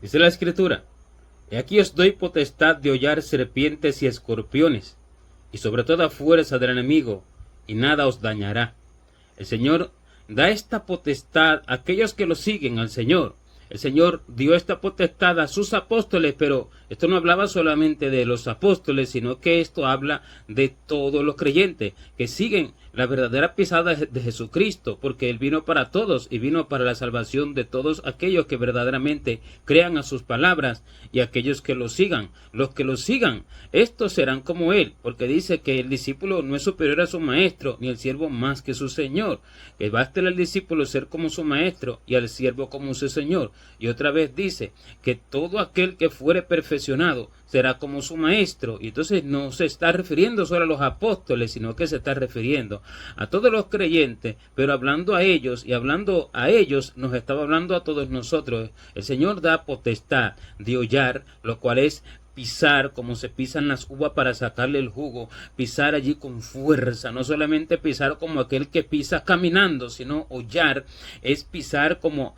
Dice la Escritura: y aquí os doy potestad de hollar serpientes y escorpiones, y sobre toda fuerza del enemigo, y nada os dañará. El Señor da esta potestad a aquellos que lo siguen al Señor. El Señor dio esta potestad a sus apóstoles, pero esto no hablaba solamente de los apóstoles, sino que esto habla de todos los creyentes que siguen la verdadera pisada de Jesucristo, porque Él vino para todos y vino para la salvación de todos aquellos que verdaderamente crean a sus palabras y aquellos que lo sigan. Los que lo sigan, estos serán como Él, porque dice que el discípulo no es superior a su maestro, ni el siervo más que su Señor. Que basta al discípulo ser como su maestro y al siervo como su Señor. Y otra vez dice que todo aquel que fuere perfeccionado será como su maestro. Y entonces no se está refiriendo solo a los apóstoles, sino que se está refiriendo a todos los creyentes, pero hablando a ellos, y hablando a ellos nos estaba hablando a todos nosotros. El Señor da potestad de hollar, lo cual es pisar como se pisan las uvas para sacarle el jugo, pisar allí con fuerza, no solamente pisar como aquel que pisa caminando, sino hollar es pisar como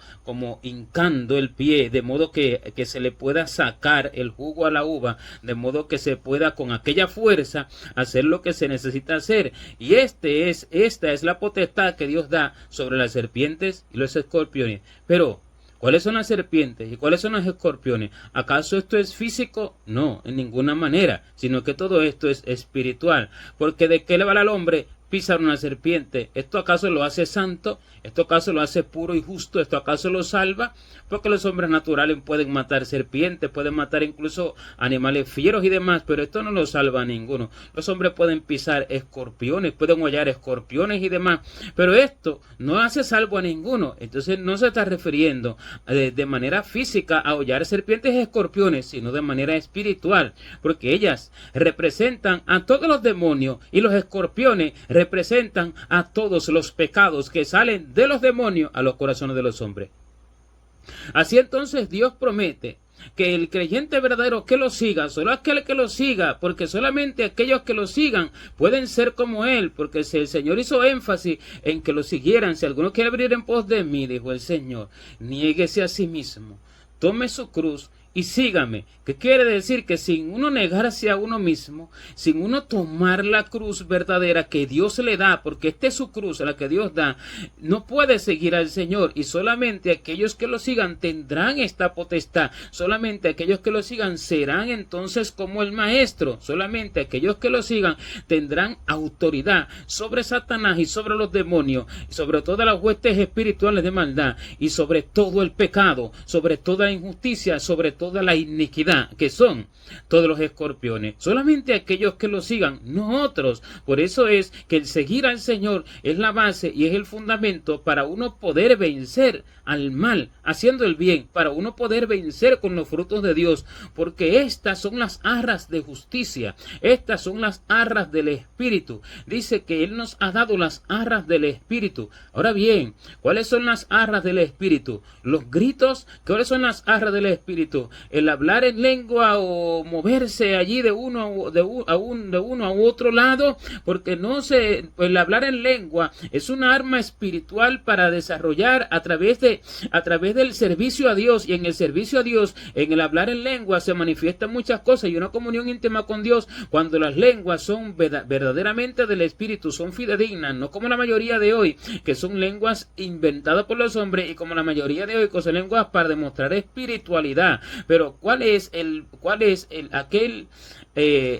hincando el pie, de modo que se le pueda sacar el jugo a la uva, de modo que se pueda con aquella fuerza hacer lo que se necesita hacer. Y esta es la potestad que Dios da sobre las serpientes y los escorpiones. Pero ¿cuáles son las serpientes y cuáles son los escorpiones? ¿Acaso esto es físico? No, en ninguna manera, sino que todo esto es espiritual. Porque ¿de qué le vale al hombre pisar una serpiente? ¿Esto acaso lo hace santo? ¿Esto acaso lo hace puro y justo? ¿Esto acaso lo salva? Porque los hombres naturales pueden matar serpientes, pueden matar incluso animales fieros y demás, pero esto no lo salva a ninguno. Los hombres pueden pisar escorpiones, pueden hollar escorpiones y demás, pero esto no hace salvo a ninguno. Entonces no se está refiriendo de manera física a hollar serpientes y escorpiones, sino de manera espiritual, porque ellas representan a todos los demonios y los escorpiones representan a todos los pecados que salen de los demonios a los corazones de los hombres. Así entonces Dios promete que el creyente verdadero que lo siga, solo aquel que lo siga, porque solamente aquellos que lo sigan pueden ser como Él, porque si el Señor hizo énfasis en que lo siguieran, si alguno quiere venir en pos de mí, dijo el Señor, niéguese a sí mismo, tome su cruz y sígame. ¿Qué quiere decir? Que sin uno negarse a uno mismo, sin uno tomar la cruz verdadera que Dios le da, porque esta es su cruz, la que Dios da, no puede seguir al Señor. Y solamente aquellos que lo sigan tendrán esta potestad. Solamente aquellos que lo sigan serán entonces como el Maestro. Solamente aquellos que lo sigan tendrán autoridad sobre Satanás y sobre los demonios, sobre todas las huestes espirituales de maldad y sobre todo el pecado, sobre toda la injusticia, sobre toda la iniquidad, que son todos los escorpiones. Solamente aquellos que lo sigan, no otros. Por eso es que el seguir al Señor es la base y es el fundamento para uno poder vencer al mal, haciendo el bien, para uno poder vencer con los frutos de Dios, porque estas son las arras de justicia, estas son las arras del Espíritu. Dice que Él nos ha dado las arras del Espíritu. Ahora bien, ¿cuáles son las arras del Espíritu? Los gritos. ¿Cuáles son las arras del Espíritu? El hablar en lengua o moverse allí de uno a otro lado, porque el hablar en lengua es una arma espiritual para desarrollar a través del servicio a Dios, y en el servicio a Dios, en el hablar en lengua se manifiestan muchas cosas y una comunión íntima con Dios cuando las lenguas son verdaderamente del Espíritu, son fidedignas, no como la mayoría de hoy, que son lenguas inventadas por los hombres, y como la mayoría de hoy que son lenguas para demostrar espiritualidad. Pero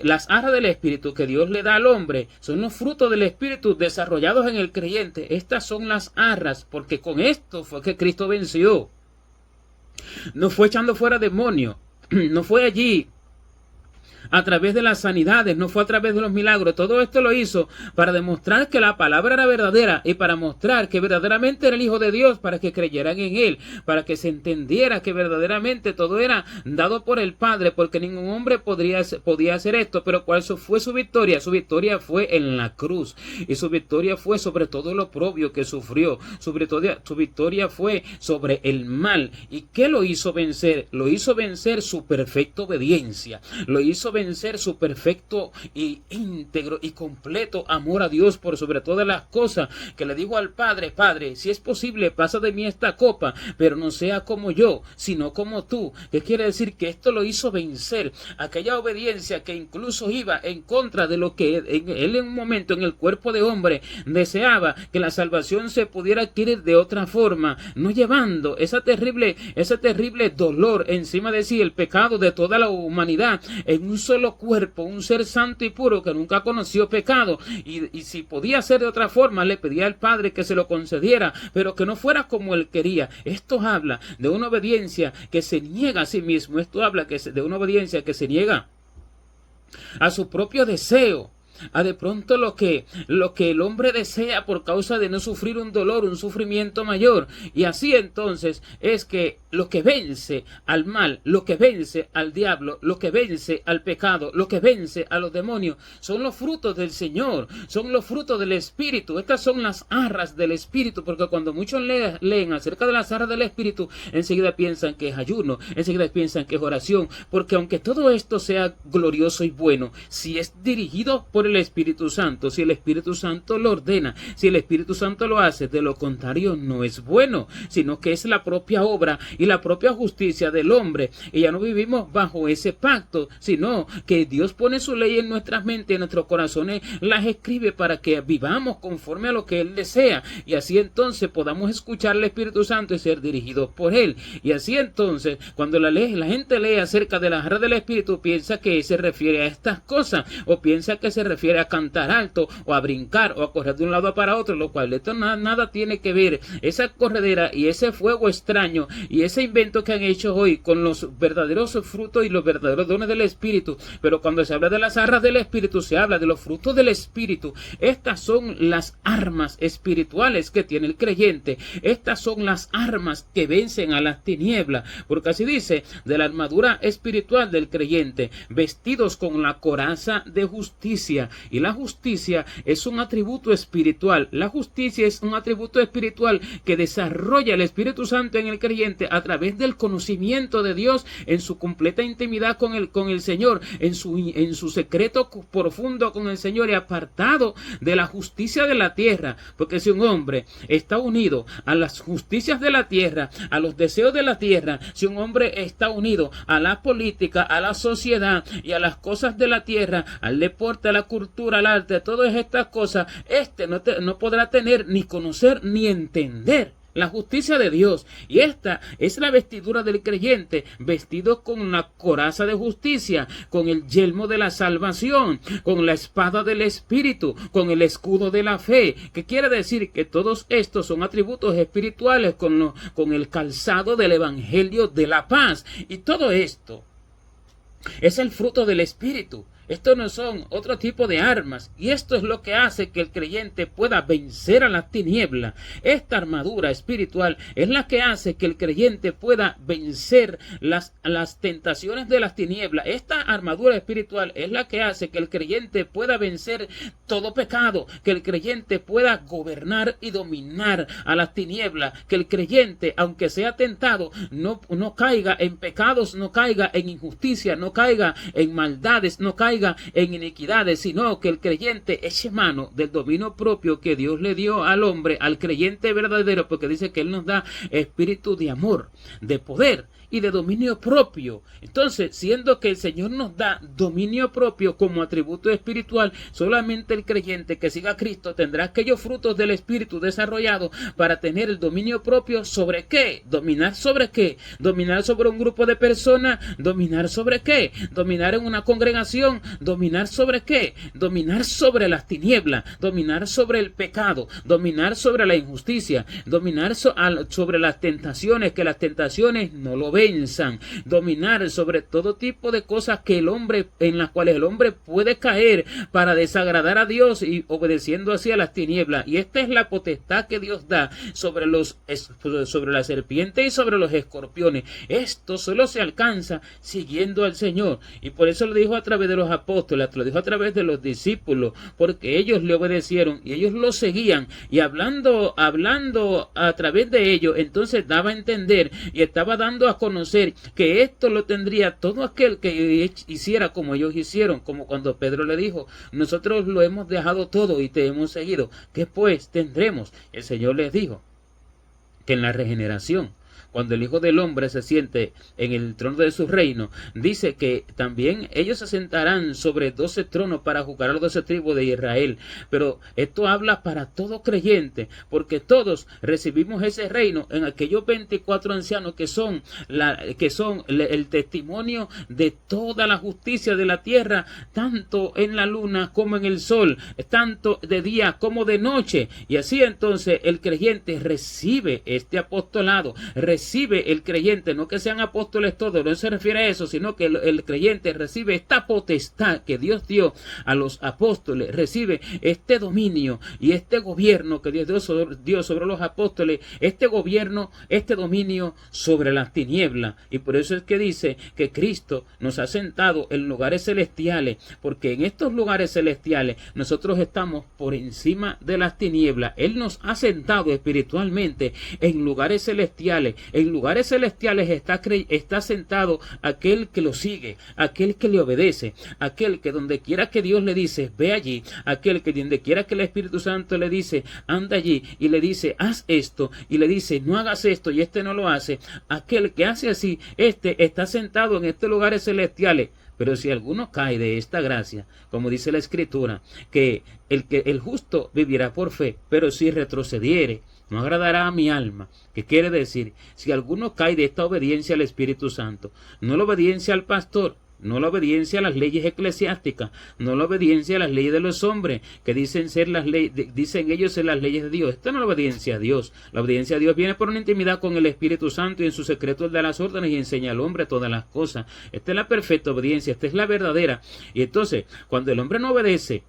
las arras del Espíritu que Dios le da al hombre son los frutos del Espíritu desarrollados en el creyente. Estas son las arras, porque con esto fue que Cristo venció. No fue echando fuera demonios, no fue allí a través de las sanidades, no fue a través de los milagros. Todo esto lo hizo para demostrar que la palabra era verdadera y para mostrar que verdaderamente era el Hijo de Dios, para que creyeran en Él, para que se entendiera que verdaderamente todo era dado por el Padre, porque ningún hombre podía hacer esto. Pero ¿cuál fue su victoria? Su victoria fue en la cruz, y su victoria fue sobre todo lo oprobio que sufrió. Su victoria fue sobre el mal. ¿Y qué lo hizo vencer? Lo hizo vencer su perfecta obediencia, lo hizo vencer su perfecto y íntegro y completo amor a Dios por sobre todas las cosas, que le dijo al Padre: Padre, si es posible, pasa de mí esta copa, pero no sea como yo, sino como tú. ¿Qué quiere decir? Que esto lo hizo vencer aquella obediencia que incluso iba en contra de lo que él en un momento en el cuerpo de hombre deseaba, que la salvación se pudiera adquirir de otra forma, no llevando ese terrible dolor encima de sí, el pecado de toda la humanidad en un solo cuerpo, un ser santo y puro que nunca conoció pecado, y si podía ser de otra forma, le pedía al Padre que se lo concediera, pero que no fuera como él quería. Esto habla de una obediencia que se niega a sí mismo, esto habla de una obediencia que se niega a su propio deseo, a de pronto lo que el hombre desea por causa de no sufrir un dolor, un sufrimiento mayor. Y así entonces es que lo que vence al mal, lo que vence al diablo, lo que vence al pecado, lo que vence a los demonios, son los frutos del Señor, son los frutos del Espíritu. Estas son las arras del Espíritu, porque cuando muchos leen acerca de las arras del Espíritu, enseguida piensan que es ayuno, enseguida piensan que es oración, porque aunque todo esto sea glorioso y bueno, si es dirigido por el Espíritu Santo, si el Espíritu Santo lo ordena, si el Espíritu Santo lo hace, de lo contrario no es bueno, sino que es la propia obra y la propia justicia del hombre. Y ya no vivimos bajo ese pacto, sino que Dios pone su ley en nuestras mentes, en nuestros corazones, las escribe para que vivamos conforme a lo que Él desea, y así entonces podamos escuchar al Espíritu Santo y ser dirigidos por Él. Y así entonces, cuando la gente lee acerca de la arras del Espíritu, piensa que se refiere a estas cosas, o piensa que se refiere a cantar alto, o a brincar, o a correr de un lado para otro, lo cual esto nada tiene que ver. Esa corredera y ese fuego extraño y ese invento que han hecho hoy con los verdaderos frutos y los verdaderos dones del Espíritu. Pero cuando se habla de las arras del Espíritu, se habla de los frutos del Espíritu. Estas son las armas espirituales que tiene el creyente. Estas son las armas que vencen a las tinieblas, porque así dice, de la armadura espiritual del creyente, vestidos con la coraza de justicia. Y la justicia es un atributo espiritual. La justicia es un atributo espiritual que desarrolla el Espíritu Santo en el creyente a través del conocimiento de Dios en su completa intimidad con el Señor, en su secreto profundo con el Señor, y apartado de la justicia de la tierra. Porque si un hombre está unido a las justicias de la tierra, a los deseos de la tierra, si un hombre está unido a la política, a la sociedad y a las cosas de la tierra, al deporte, a la cultura, al arte, a todas estas cosas, no podrá tener, ni conocer, ni entender la justicia de Dios. Y esta es la vestidura del creyente, vestido con la coraza de justicia, con el yelmo de la salvación, con la espada del Espíritu, con el escudo de la fe, que quiere decir que todos estos son atributos espirituales, con el calzado del Evangelio de la paz. Y todo esto es el fruto del Espíritu. Esto no son otro tipo de armas, y esto es lo que hace que el creyente pueda vencer a las tinieblas. Esta armadura espiritual es la que hace que el creyente pueda vencer las tentaciones de las tinieblas. Esta armadura espiritual es la que hace que el creyente pueda vencer todo pecado, que el creyente pueda gobernar y dominar a las tinieblas, que el creyente, aunque sea tentado, no caiga en pecados, no caiga en injusticia, no caiga en maldades, no caiga en iniquidades, sino que el creyente eche mano del dominio propio que Dios le dio al hombre, al creyente verdadero, porque dice que Él nos da espíritu de amor, de poder y de dominio propio. Entonces, siendo que el Señor nos da dominio propio como atributo espiritual, solamente el creyente que siga a Cristo tendrá aquellos frutos del Espíritu desarrollados para tener el dominio propio. ¿Sobre qué? ¿Dominar sobre qué? ¿Dominar sobre un grupo de personas? ¿Dominar sobre qué? ¿Dominar en una congregación? ¿Dominar sobre qué? Dominar sobre las tinieblas, dominar sobre el pecado, dominar sobre la injusticia, dominar sobre las tentaciones, que las tentaciones no lo venzan, dominar sobre todo tipo de cosas en las cuales el hombre puede caer para desagradar a Dios y obedeciendo así a las tinieblas. Y esta es la potestad que Dios da sobre la serpiente y sobre los escorpiones. Esto solo se alcanza siguiendo al Señor, y por eso lo dijo a través de los apóstoles, te lo dijo a través de los discípulos, porque ellos le obedecieron y ellos lo seguían, y hablando a través de ellos, entonces daba a entender y estaba dando a conocer que esto lo tendría todo aquel que hiciera como ellos hicieron, como cuando Pedro le dijo, nosotros lo hemos dejado todo y te hemos seguido, ¿qué pues tendremos? El Señor les dijo que en la regeneración, cuando el Hijo del Hombre se siente en el trono de su reino, dice que también ellos se sentarán sobre 12 tronos para juzgar a los 12 tribus de Israel. Pero esto habla para todo creyente, porque todos recibimos ese reino en aquellos 24 ancianos que son el testimonio de toda la justicia de la tierra, tanto en la luna como en el sol, tanto de día como de noche. Y así entonces el creyente recibe este apostolado, recibe el creyente, no que sean apóstoles todos, no se refiere a eso, sino que el creyente recibe esta potestad que Dios dio a los apóstoles, recibe este dominio y este gobierno que Dios dio sobre los apóstoles, este gobierno, este dominio sobre las tinieblas. Y por eso es que dice que Cristo nos ha sentado en lugares celestiales, porque en estos lugares celestiales nosotros estamos por encima de las tinieblas. Él nos ha sentado espiritualmente en lugares celestiales. En lugares celestiales está sentado aquel que lo sigue, aquel que le obedece, aquel que donde quiera que Dios le dice, ve allí, aquel que donde quiera que el Espíritu Santo le dice, anda allí, y le dice, haz esto, y le dice, no hagas esto, y este no lo hace, aquel que hace así, este está sentado en estos lugares celestiales. Pero si alguno cae de esta gracia, como dice la Escritura, que el justo vivirá por fe, pero si retrocediere, no agradará a mi alma. ¿Qué quiere decir? Si alguno cae de esta obediencia al Espíritu Santo, no la obediencia al pastor, no la obediencia a las leyes eclesiásticas, no la obediencia a las leyes de los hombres, que dicen ser dicen ellos ser las leyes de Dios. Esta no es la obediencia a Dios. La obediencia a Dios viene por una intimidad con el Espíritu Santo, y en sus secretos da las órdenes y enseña al hombre todas las cosas. Esta es la perfecta obediencia, esta es la verdadera. Y entonces, cuando el hombre no obedece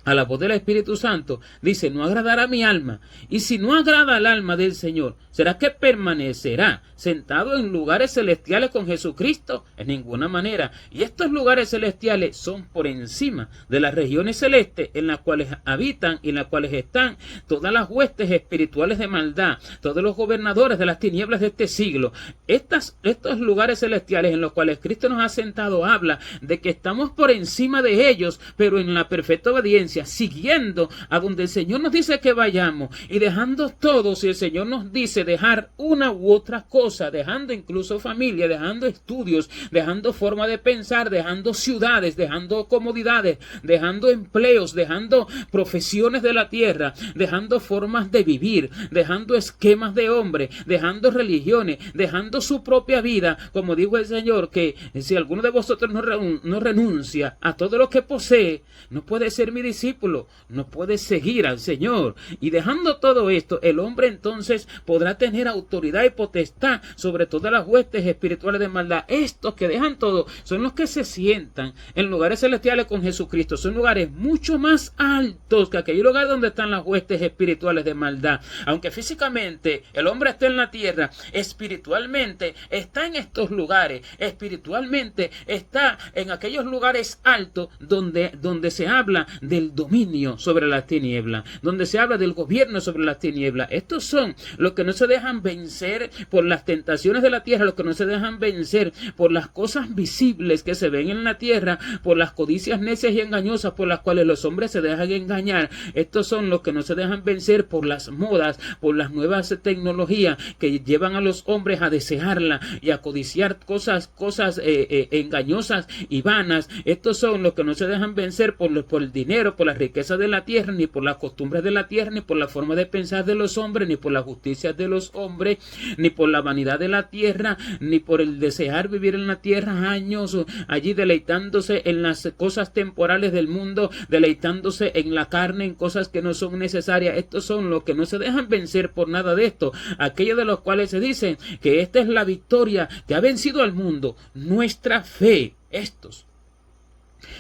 a la voz del Espíritu Santo, dice, no agradará a mi alma. Y si no agrada al alma del Señor, ¿será que permanecerá sentado en lugares celestiales con Jesucristo? En ninguna manera. Y estos lugares celestiales son por encima de las regiones celestes en las cuales habitan y en las cuales están todas las huestes espirituales de maldad, todos los gobernadores de las tinieblas de este siglo. Estos lugares celestiales en los cuales Cristo nos ha sentado habla de que estamos por encima de ellos, pero en la perfecta obediencia, siguiendo a donde el Señor nos dice que vayamos, y dejando todo. Si el Señor nos dice dejar una u otra cosa, dejando incluso familia, dejando estudios, dejando forma de pensar, dejando ciudades, dejando comodidades, dejando empleos, dejando profesiones de la tierra, dejando formas de vivir, dejando esquemas de hombre, dejando religiones, dejando su propia vida, como dijo el Señor, que si alguno de vosotros no renuncia a todo lo que posee, no puede ser mi discípulo, no puede seguir al Señor. Y dejando todo esto, el hombre entonces podrá tener autoridad y potestad sobre todas las huestes espirituales de maldad. Estos que dejan todo son los que se sientan en lugares celestiales con Jesucristo. Son lugares mucho más altos que aquel lugar donde están las huestes espirituales de maldad. Aunque físicamente el hombre esté en la tierra, espiritualmente está en estos lugares, espiritualmente está en aquellos lugares altos donde se habla del dominio sobre las tinieblas, donde se habla del gobierno sobre las tinieblas. Estos son los que no se dejan vencer por las tentaciones de la tierra, los que no se dejan vencer por las cosas visibles que se ven en la tierra, por las codicias necias y engañosas por las cuales los hombres se dejan engañar. Estos son los que no se dejan vencer por las modas, por las nuevas tecnologías que llevan a los hombres a desearla y a codiciar cosas engañosas y vanas. Estos son los que no se dejan vencer por el dinero, por las riquezas de la tierra, ni por las costumbres de la tierra, ni por la forma de pensar de los hombres, ni por la justicia de los hombres, ni por la vanidad de la tierra, ni por el desear vivir en la tierra años allí deleitándose en las cosas temporales del mundo, deleitándose en la carne, en cosas que no son necesarias. Estos son los que no se dejan vencer por nada de esto, aquellos de los cuales se dicen que esta es la victoria que ha vencido al mundo, nuestra fe.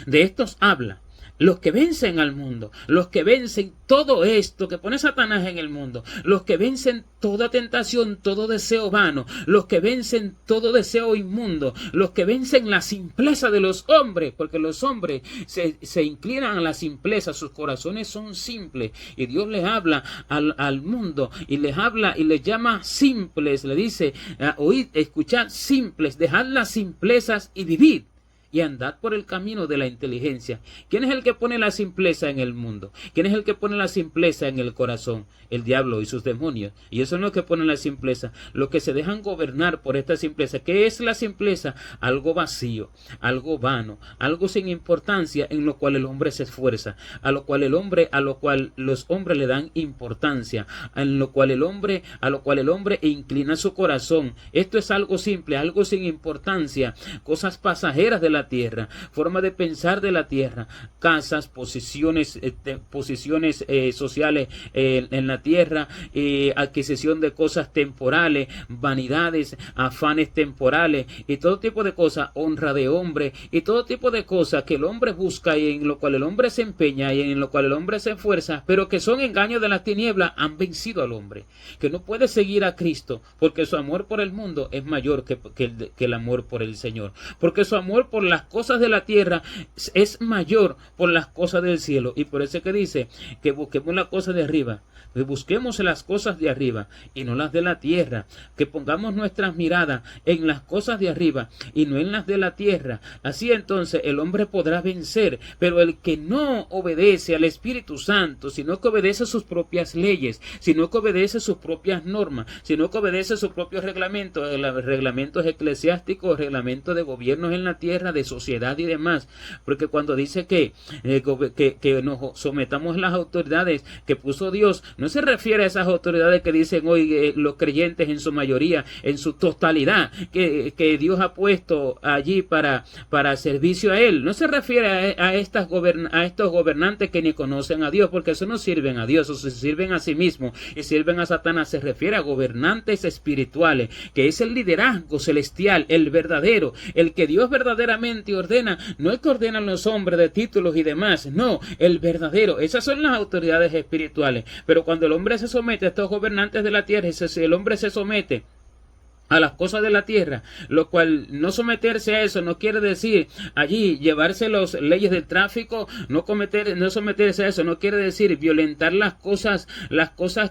De estos habla Los que vencen al mundo, los que vencen todo esto que pone Satanás en el mundo, los que vencen toda tentación, todo deseo vano, los que vencen todo deseo inmundo, los que vencen la simpleza de los hombres, porque los hombres se inclinan a la simpleza, sus corazones son simples, y Dios les habla al mundo, y les habla y les llama simples, le dice, oíd, escuchad simples, dejad las simplezas y vivid. Y andad por el camino de la inteligencia. ¿Quién es el que pone la simpleza en el mundo? ¿Quién es el que pone la simpleza en el corazón? El diablo y sus demonios. Y eso no es lo que pone la simpleza. Los que se dejan gobernar por esta simpleza. ¿Qué es la simpleza? Algo vacío, algo vano, algo sin importancia en lo cual el hombre se esfuerza, a lo cual los hombres le dan importancia, a lo cual el hombre inclina su corazón. Esto es algo simple, algo sin importancia, cosas pasajeras de la tierra, forma de pensar de la tierra, casas, posiciones sociales en la tierra, adquisición de cosas temporales, vanidades, afanes temporales y todo tipo de cosas, honra de hombre y todo tipo de cosas que el hombre busca y en lo cual el hombre se empeña y en lo cual el hombre se esfuerza, pero que son engaños de las tinieblas, han vencido al hombre, que no puede seguir a Cristo porque su amor por el mundo es mayor que el amor por el Señor, porque su amor por las cosas de la tierra es mayor por las cosas del cielo. Y por eso es que dice que busquemos las cosas de arriba, que busquemos las cosas de arriba y no las de la tierra, que pongamos nuestras miradas en las cosas de arriba y no en las de la tierra. Así entonces el hombre podrá vencer, pero el que no obedece al Espíritu Santo, sino que obedece sus propias leyes, sino que obedece sus propias normas, sino que obedece sus propios reglamentos, reglamentos eclesiásticos, reglamentos de gobiernos en la tierra, de sociedad y demás, porque cuando dice que nos sometamos a las autoridades que puso Dios, no se refiere a esas autoridades que dicen hoy los creyentes en su mayoría, en su totalidad, que Dios ha puesto allí para servicio a Él. No se refiere a estos gobernantes que ni conocen a Dios, porque eso no sirven a Dios, o se sirven a sí mismos y sirven a Satanás. Se refiere a gobernantes espirituales, que es el liderazgo celestial, el verdadero, el que Dios verdaderamente ordena, no el que ordenan los hombres de títulos y demás, no, el verdadero. Esas son las autoridades espirituales. Pero cuando el hombre se somete a estos gobernantes de la tierra, el hombre se somete a las cosas de la tierra, lo cual no someterse a eso no quiere decir allí llevarse las leyes del tráfico, no someterse a eso no quiere decir violentar las cosas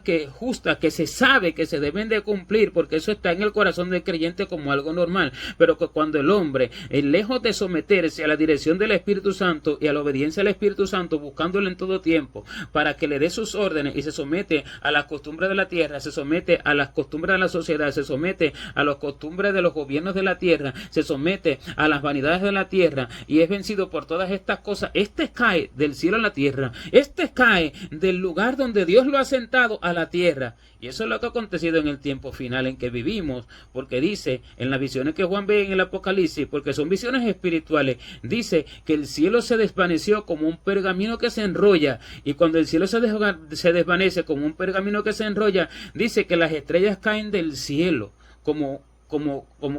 que justas, que se sabe que se deben de cumplir, porque eso está en el corazón del creyente como algo normal, pero que cuando el hombre, lejos de someterse a la dirección del Espíritu Santo y a la obediencia al Espíritu Santo, buscándolo en todo tiempo para que le dé sus órdenes y se somete a las costumbres de la tierra, se somete a las costumbres de la sociedad, se somete a las costumbres de los gobiernos de la tierra, se somete a las vanidades de la tierra y es vencido por todas estas cosas, este cae del cielo a la tierra, este cae del lugar donde Dios lo ha sentado a la tierra. Y eso es lo que ha acontecido en el tiempo final en que vivimos, porque dice en las visiones que Juan ve en el Apocalipsis, porque son visiones espirituales, dice que el cielo se desvaneció como un pergamino que se enrolla, y cuando el cielo se desvanece como un pergamino que se enrolla, dice que las estrellas caen del cielo, como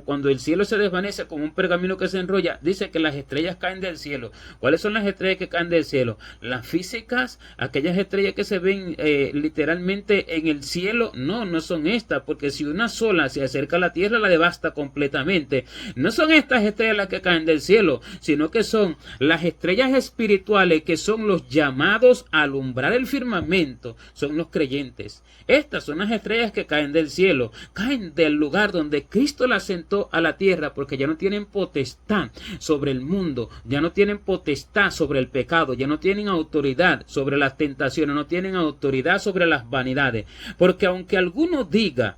cuando el cielo se desvanece como un pergamino que se enrolla, dice que las estrellas caen del cielo. ¿Cuáles son las estrellas que caen del cielo? Las físicas, aquellas estrellas que se ven literalmente en el cielo, no son estas, porque si una sola se acerca a la tierra la devasta completamente. No son estas estrellas las que caen del cielo, sino que son las estrellas espirituales, que son los llamados a alumbrar el firmamento, son los creyentes. Estas son las estrellas que caen del cielo, caen del lugar donde Cristo las sentó a la tierra, porque ya no tienen potestad sobre el mundo, ya no tienen potestad sobre el pecado, ya no tienen autoridad sobre las tentaciones, no tienen autoridad sobre las vanidades. Porque aunque alguno diga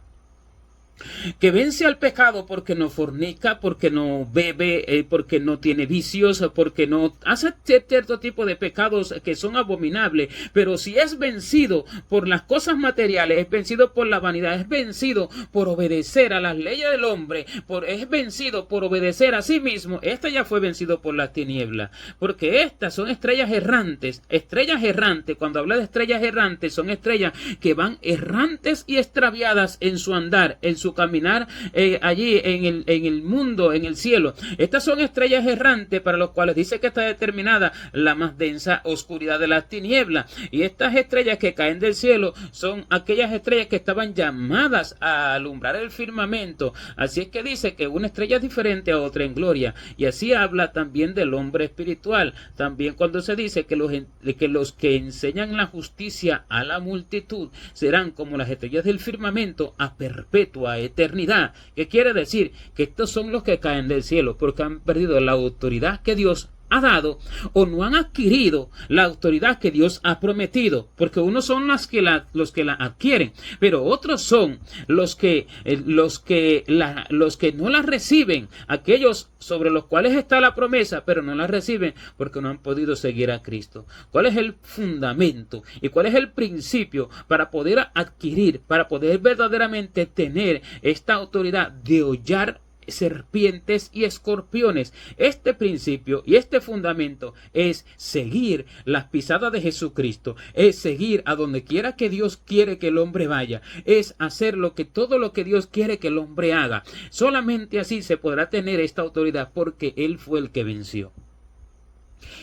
que vence al pecado porque no fornica, porque no bebe, porque no tiene vicios, porque no hace cierto tipo de pecados que son abominables, pero si es vencido por las cosas materiales, es vencido por la vanidad, es vencido por obedecer a las leyes del hombre, es vencido por obedecer a sí mismo, este ya fue vencido por las tinieblas, porque estas son estrellas errantes. Cuando habla de estrellas errantes, son estrellas que van errantes y extraviadas en su andar, en su su caminar allí en el mundo, en el cielo. Estas son estrellas errantes para los cuales dice que está determinada la más densa oscuridad de las tinieblas. Y estas estrellas que caen del cielo son aquellas estrellas que estaban llamadas a alumbrar el firmamento. Así es que dice que una estrella es diferente a otra en gloria. Y así habla también del hombre espiritual. También cuando se dice que los que enseñan la justicia a la multitud serán como las estrellas del firmamento a perpetua eternidad. ¿Qué quiere decir? Que estos son los que caen del cielo porque han perdido la autoridad que Dios ha dado o no han adquirido la autoridad que Dios ha prometido, porque unos son los que la adquieren, pero otros son los que no la reciben, aquellos sobre los cuales está la promesa, pero no la reciben porque no han podido seguir a Cristo. ¿Cuál es el fundamento y cuál es el principio para poder adquirir, para poder verdaderamente tener esta autoridad de hollar serpientes y escorpiones? Este principio y este fundamento es seguir las pisadas de Jesucristo, es seguir a donde quiera que Dios quiere que el hombre vaya, es hacer todo lo que Dios quiere que el hombre haga. Solamente así se podrá tener esta autoridad, porque Él fue el que venció.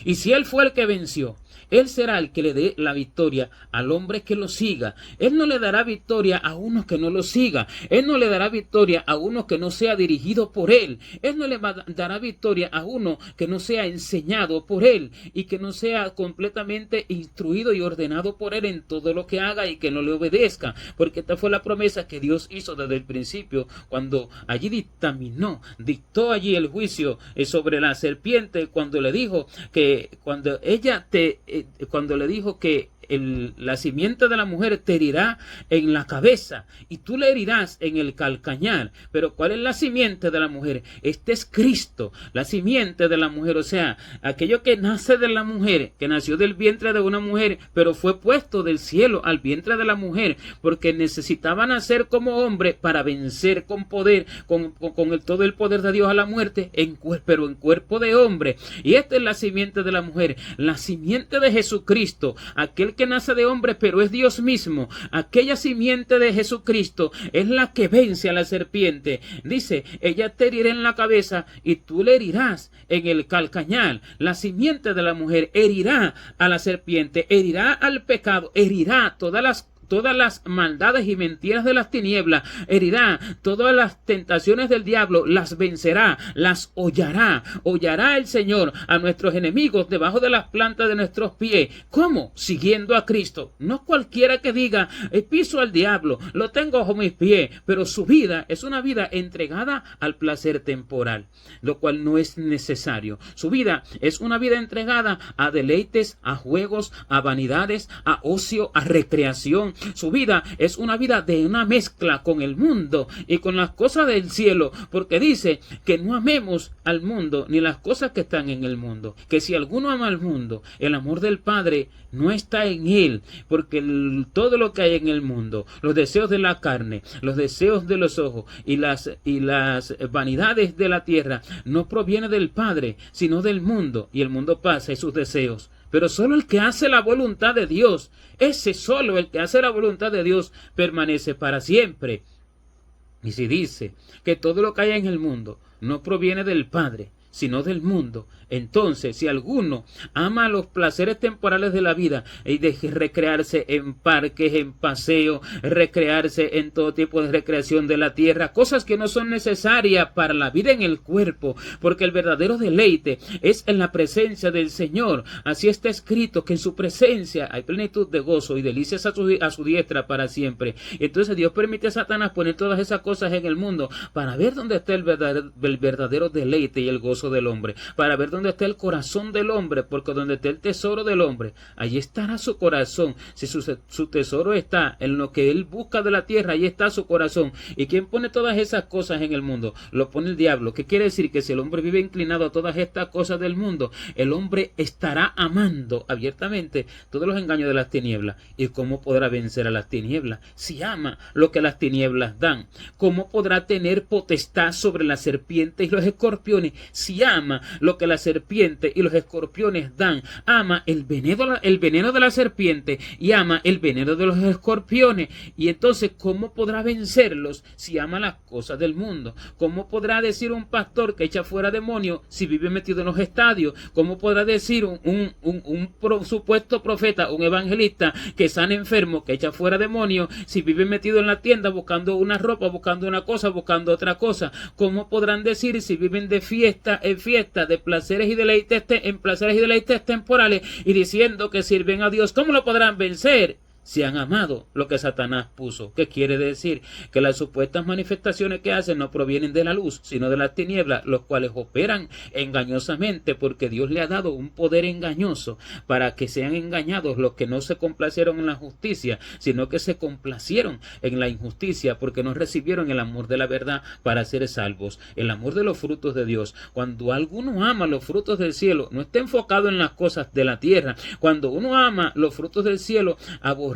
Y si Él fue el que venció, Él será el que le dé la victoria al hombre que lo siga. Él no le dará victoria a uno que no lo siga. Él no le dará victoria a uno que no sea dirigido por Él. Él no le dará victoria a uno que no sea enseñado por Él y que no sea completamente instruido y ordenado por Él en todo lo que haga y que no le obedezca. Porque esta fue la promesa que Dios hizo desde el principio, cuando allí dictó allí el juicio sobre la serpiente, cuando le dijo que cuando le dijo que la simiente de la mujer te herirá en la cabeza y tú le herirás en el calcañar. Pero ¿cuál es la simiente de la mujer? Este es Cristo, la simiente de la mujer, o sea, aquello que nace de la mujer, que nació del vientre de una mujer, pero fue puesto del cielo al vientre de la mujer, porque necesitaba nacer como hombre para vencer con poder, con todo el poder de Dios a la muerte, pero en cuerpo de hombre. Y esta es la simiente de la mujer, la simiente de Jesucristo, aquel que nace de hombre pero es Dios mismo. Aquella simiente de Jesucristo es la que vence a la serpiente. Dice, ella te herirá en la cabeza y tú le herirás en el calcañar. La simiente de la mujer herirá a la serpiente, herirá al pecado, herirá todas las maldades y mentiras de las tinieblas, herirá todas las tentaciones del diablo, las vencerá, las hollará el Señor a nuestros enemigos debajo de las plantas de nuestros pies. ¿Cómo? Siguiendo a Cristo. No cualquiera que diga, piso al diablo, lo tengo bajo mis pies, pero su vida es una vida entregada al placer temporal, lo cual no es necesario. Su vida es una vida entregada a deleites, a juegos, a vanidades, a ocio, a recreación. Su vida es una vida de una mezcla con el mundo y con las cosas del cielo, porque dice que no amemos al mundo ni las cosas que están en el mundo, que si alguno ama al mundo, el amor del Padre no está en él, porque todo lo que hay en el mundo, los deseos de la carne, los deseos de los ojos y las vanidades de la tierra, no proviene del Padre, sino del mundo, y el mundo pasa y sus deseos. Pero solo el que hace la voluntad de Dios, ese solo el que hace la voluntad de Dios, permanece para siempre. Y si dice que todo lo que hay en el mundo no proviene del Padre, sino del mundo, entonces si alguno ama los placeres temporales de la vida y de recrearse en parques, en paseos, recrearse en todo tipo de recreación de la tierra, cosas que no son necesarias para la vida en el cuerpo, porque el verdadero deleite es en la presencia del Señor. Así está escrito, que en su presencia hay plenitud de gozo y delicias a su diestra para siempre. Y entonces Dios permite a Satanás poner todas esas cosas en el mundo para ver dónde está el verdadero deleite y el gozo del hombre, para ver dónde está el corazón del hombre, porque donde está el tesoro del hombre, allí estará su corazón. Si su tesoro está en lo que él busca de la tierra, allí está su corazón. ¿Y quién pone todas esas cosas en el mundo? Lo pone el diablo. ¿Qué quiere decir? Que si el hombre vive inclinado a todas estas cosas del mundo, el hombre estará amando abiertamente todos los engaños de las tinieblas. ¿Y cómo podrá vencer a las tinieblas? Si ama lo que las tinieblas dan. ¿Cómo podrá tener potestad sobre las serpientes y los escorpiones si si ama lo que la serpiente y los escorpiones dan, ama el veneno de la serpiente y ama el veneno de los escorpiones, y entonces ¿cómo podrá vencerlos si ama las cosas del mundo? ¿Cómo podrá decir un pastor que echa fuera demonios si vive metido en los estadios? ¿Cómo podrá decir un supuesto profeta, un evangelista que sana enfermo, que echa fuera demonios, si vive metido en la tienda buscando una ropa, buscando una cosa, buscando otra cosa? ¿Cómo podrán decir si viven de fiesta en fiesta, de placeres y deleites en placeres y deleites temporales, y diciendo que sirven a Dios? ¿Cómo lo podrán vencer si han amado lo que Satanás puso? ¿Qué quiere decir? Que las supuestas manifestaciones que hacen no provienen de la luz, sino de las tinieblas, los cuales operan engañosamente, porque Dios le ha dado un poder engañoso para que sean engañados los que no se complacieron en la justicia, sino que se complacieron en la injusticia, porque no recibieron el amor de la verdad para ser salvos, el amor de los frutos de Dios. Cuando alguno ama los frutos del cielo, no está enfocado en las cosas de la tierra. Cuando uno ama los frutos del cielo, aborrece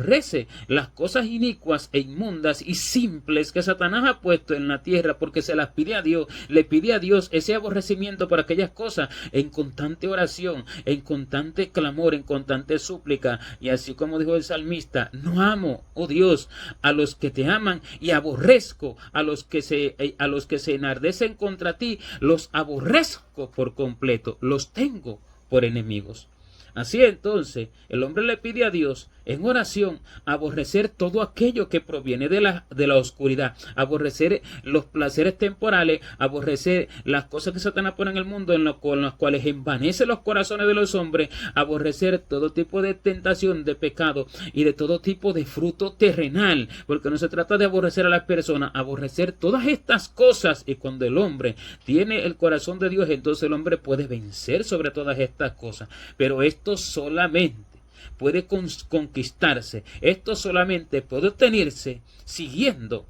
las cosas inicuas e inmundas y simples que Satanás ha puesto en la tierra, porque se las pide a Dios, le pide a Dios ese aborrecimiento por aquellas cosas, en constante oración, en constante clamor, en constante súplica. Y así como dijo el salmista: no amo, oh Dios, a los que te aman, y aborrezco a los que se enardecen contra ti. Los aborrezco por completo, los tengo por enemigos. Así entonces, el hombre le pide a Dios en oración aborrecer todo aquello que proviene de la oscuridad, aborrecer los placeres temporales, aborrecer las cosas que Satanás pone en el mundo, con las cuales envanece los corazones de los hombres, aborrecer todo tipo de tentación, de pecado y de todo tipo de fruto terrenal, porque no se trata de aborrecer a las personas, aborrecer todas estas cosas. Y cuando el hombre tiene el corazón de Dios, entonces el hombre puede vencer sobre todas estas cosas. Pero esto solamente puede conquistarse, esto solamente puede obtenerse siguiendo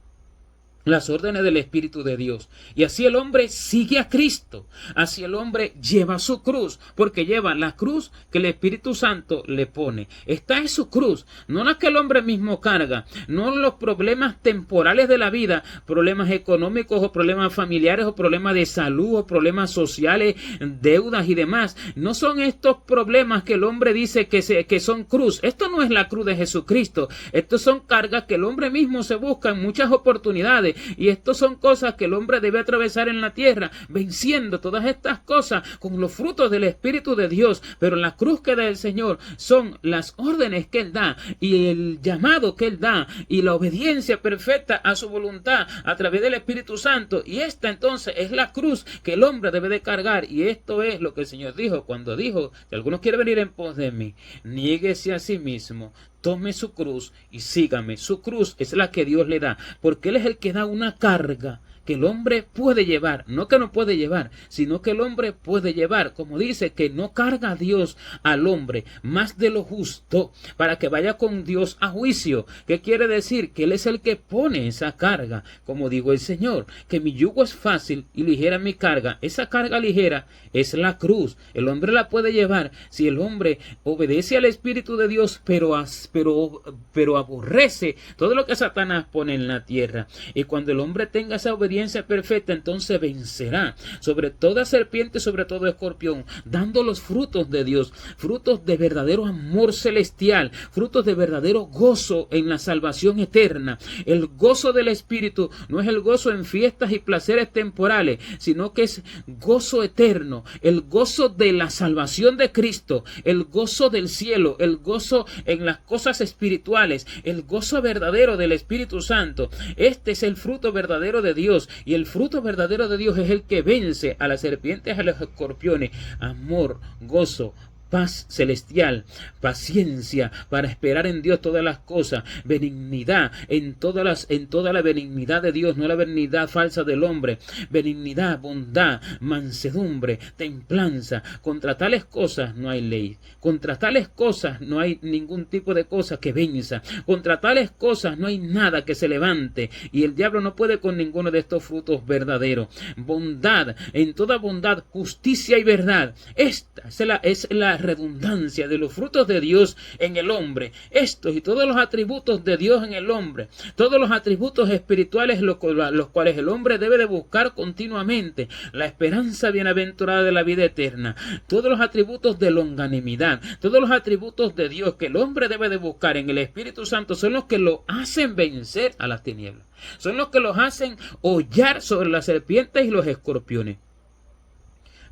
las órdenes del Espíritu de Dios. Y así el hombre sigue a Cristo, así el hombre lleva su cruz, porque lleva la cruz que el Espíritu Santo le pone. Esta es su cruz, no la que el hombre mismo carga, no los problemas temporales de la vida, problemas económicos o problemas familiares o problemas de salud o problemas sociales, deudas y demás. No son estos problemas que el hombre dice que son cruz. Esto no es la cruz de Jesucristo. Estos son cargas que el hombre mismo se busca en muchas oportunidades. Y esto son cosas que el hombre debe atravesar en la tierra, venciendo todas estas cosas con los frutos del Espíritu de Dios. Pero la cruz que da el Señor son las órdenes que Él da y el llamado que Él da y la obediencia perfecta a su voluntad a través del Espíritu Santo. Y esta entonces es la cruz que el hombre debe de cargar. Y esto es lo que el Señor dijo cuando dijo: si alguno quiere venir en pos de mí, niéguese a sí mismo, tome su cruz y sígame. Su cruz es la que Dios le da, porque Él es el que da una carga que el hombre puede llevar, no que no puede llevar, sino que el hombre puede llevar, como dice, que no carga a Dios al hombre más de lo justo para que vaya con Dios a juicio. ¿Qué quiere decir? Que Él es el que pone esa carga, como dijo el Señor, que mi yugo es fácil y ligera mi carga. Esa carga ligera es la cruz. El hombre la puede llevar si el hombre obedece al Espíritu de Dios, pero aborrece todo lo que Satanás pone en la tierra. Y cuando el hombre tenga esa obediencia perfecta, entonces vencerá sobre toda serpiente, sobre todo escorpión, dando los frutos de Dios, frutos de verdadero amor celestial, frutos de verdadero gozo en la salvación eterna. El gozo del Espíritu no es el gozo en fiestas y placeres temporales, sino que es gozo eterno, el gozo de la salvación de Cristo, el gozo del cielo, el gozo en las cosas espirituales, el gozo verdadero del Espíritu Santo. Este es el fruto verdadero de Dios. Y el fruto verdadero de Dios es el que vence a las serpientes, a los escorpiones. Amor, gozo, paz celestial, paciencia para esperar en Dios todas las cosas, benignidad en toda la benignidad de Dios, no la benignidad falsa del hombre, benignidad, bondad, mansedumbre, templanza. Contra tales cosas no hay ley, contra tales cosas no hay ningún tipo de cosa que venza, contra tales cosas no hay nada que se levante, y el diablo no puede con ninguno de estos frutos verdaderos. Bondad, en toda bondad, justicia y verdad. Esta es la redundancia de los frutos de Dios en el hombre. Estos y todos los atributos de Dios en el hombre, todos los atributos espirituales los cuales el hombre debe de buscar continuamente, la esperanza bienaventurada de la vida eterna, todos los atributos de longanimidad, todos los atributos de Dios que el hombre debe de buscar en el Espíritu Santo son los que lo hacen vencer a las tinieblas. Son los que los hacen hollar sobre las serpientes y los escorpiones.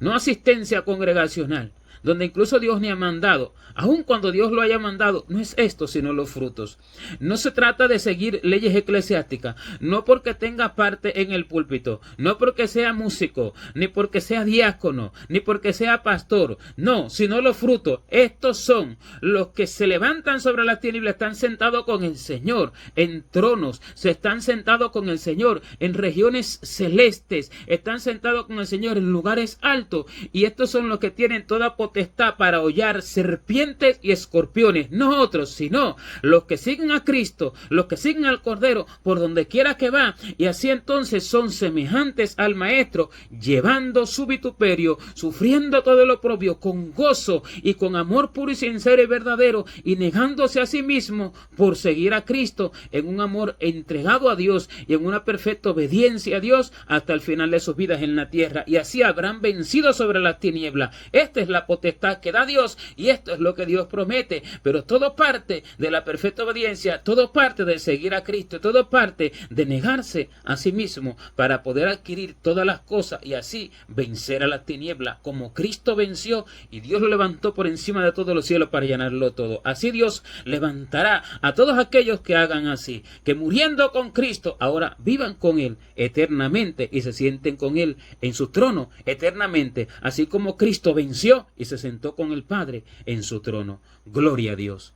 No asistencia congregacional, donde incluso Dios ni ha mandado. Aun cuando Dios lo haya mandado, no es esto sino los frutos. No se trata de seguir leyes eclesiásticas, no porque tenga parte en el púlpito, no porque sea músico, ni porque sea diácono, ni porque sea pastor, no, sino los frutos. Estos son los que se levantan sobre las tinieblas, están sentados con el Señor en tronos, se están sentados con el Señor en regiones celestes, están sentados con el Señor en lugares altos, y estos son los que tienen toda potestad para hollar serpientes y escorpiones, no otros, sino los que siguen a Cristo, los que siguen al Cordero por donde quiera que va, y así entonces son semejantes al Maestro, llevando su vituperio, sufriendo todo lo propio, con gozo y con amor puro y sincero y verdadero, y negándose a sí mismo por seguir a Cristo en un amor entregado a Dios y en una perfecta obediencia a Dios hasta el final de sus vidas en la tierra, y así habrán vencido sobre las tinieblas. Esta es la potestad que da Dios, y esto es lo que Dios promete, pero todo parte de la perfecta obediencia, todo parte de seguir a Cristo, todo parte de negarse a sí mismo para poder adquirir todas las cosas y así vencer a las tinieblas, como Cristo venció y Dios lo levantó por encima de todos los cielos para llenarlo todo. Así Dios levantará a todos aquellos que hagan así, que muriendo con Cristo ahora vivan con Él eternamente y se sienten con Él en su trono eternamente, así como Cristo venció y se sentó con el Padre en su trono. Gloria a Dios.